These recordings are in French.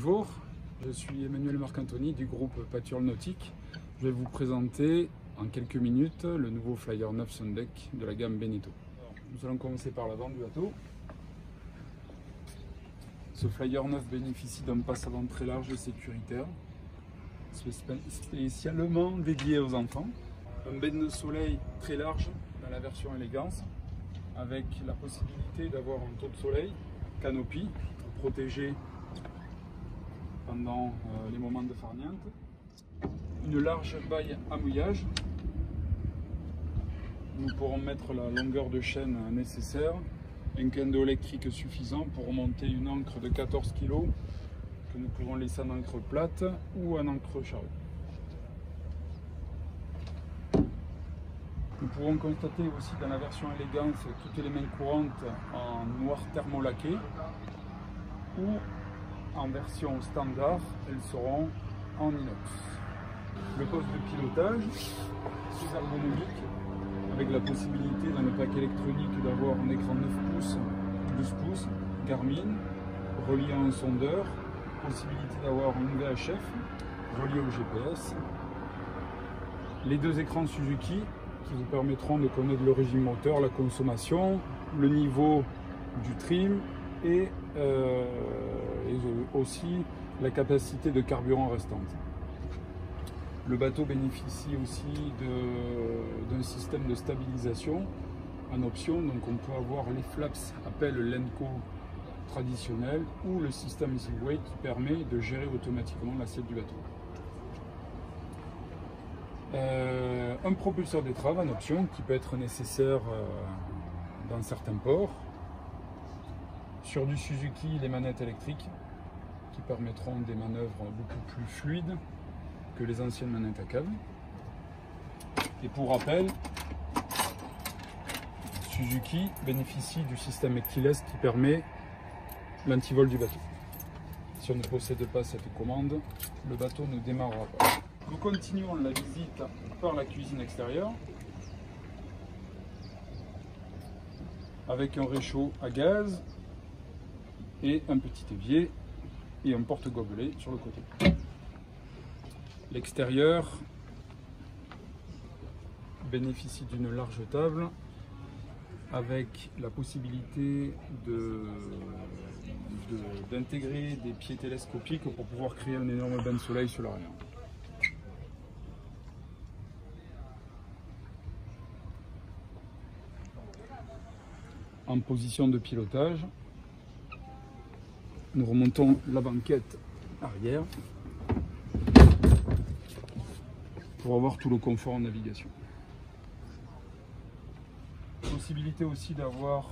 Bonjour, je suis Emmanuel Marc-Anthony du groupe Pâture Nautique. Je vais vous présenter en quelques minutes le nouveau Flyer 9 Sundeck de la gamme Beneteau. Nous allons commencer par l'avant du bateau. Ce Flyer 9 bénéficie d'un passe avant très large et sécuritaire, spécialement dédié aux enfants. Un bain de soleil très large dans la version élégance, avec la possibilité d'avoir un taux de soleil, canopie, pour protéger pendant les moments de farniente. Une large baille à mouillage. Nous pourrons mettre la longueur de chaîne nécessaire, un kendo électrique suffisant pour remonter une ancre de 14 kg que nous pourrons laisser en ancre plate ou en ancre charrue. Nous pourrons constater aussi dans la version élégance toutes les mains courantes en noir thermolaqué, ou en version standard, elles seront en inox. Le poste de pilotage, très ergonomique, avec la possibilité dans le pack électronique d'avoir un écran 9 pouces, 12 pouces, Garmin, relié à un sondeur, possibilité d'avoir une VHF, relié au GPS. Les deux écrans Suzuki qui vous permettront de connaître le régime moteur, la consommation, le niveau du trim et aussi la capacité de carburant restante. Le bateau bénéficie aussi d'un système de stabilisation en option, donc on peut avoir les flaps appel Lenco traditionnel ou le système Z-Way qui permet de gérer automatiquement l'assiette du bateau. Un propulseur d'étrave en option qui peut être nécessaire dans certains ports. Sur du Suzuki, les manettes électriques qui permettront des manœuvres beaucoup plus fluides que les anciennes manettes à câble. Et pour rappel, Suzuki bénéficie du système keyless qui permet l'antivol du bateau. Si on ne possède pas cette commande, le bateau ne démarrera pas. Nous continuons la visite par la cuisine extérieure avec un réchaud à gaz et un petit évier et un porte-gobelet sur le côté. L'extérieur bénéficie d'une large table avec la possibilité d'intégrer des pieds télescopiques pour pouvoir créer un énorme bain de soleil sur l'arrière. En position de pilotage, nous remontons la banquette arrière pour avoir tout le confort en navigation. Possibilité aussi d'avoir,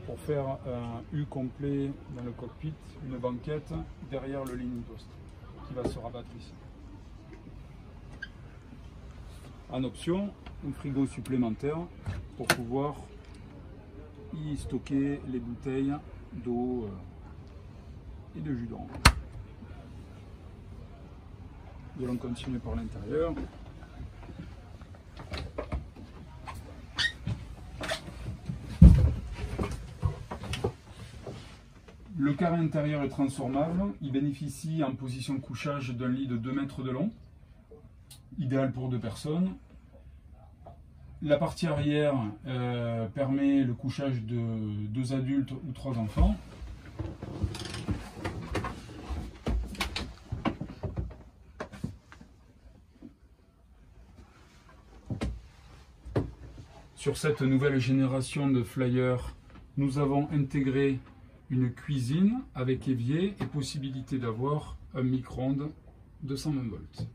pour faire un U complet dans le cockpit, une banquette derrière le leaning post qui va se rabattre ici. En option, un frigo supplémentaire pour pouvoir y stocker les bouteilles d'eau et de jus d'orange. Nous allons continuer par l'intérieur. Le carré intérieur est transformable. Il bénéficie en position de couchage d'un lit de 2 mètres de long, idéal pour 2 personnes. La partie arrière permet le couchage de 2 adultes ou 3 enfants. Sur cette nouvelle génération de Flyer, nous avons intégré une cuisine avec évier et possibilité d'avoir un micro-ondes de 120 volts.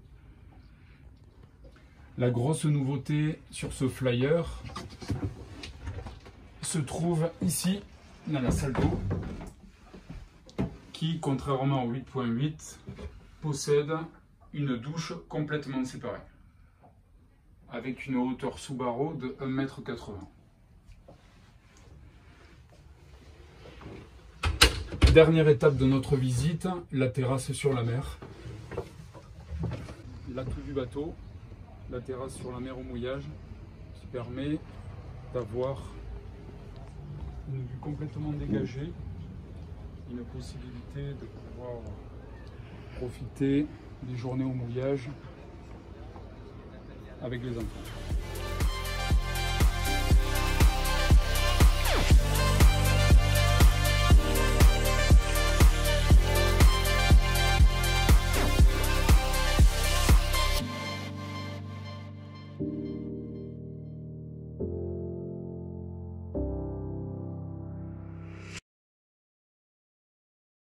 La grosse nouveauté sur ce Flyer se trouve ici, dans la salle d'eau, qui, contrairement au 8.8, possède une douche complètement séparée, avec une hauteur sous barreau de 1,80 m. Dernière étape de notre visite, la terrasse sur la mer. L'atout du bateau, la terrasse sur la mer au mouillage, qui permet d'avoir une vue complètement dégagée, une possibilité de pouvoir profiter des journées au mouillage avec les enfants.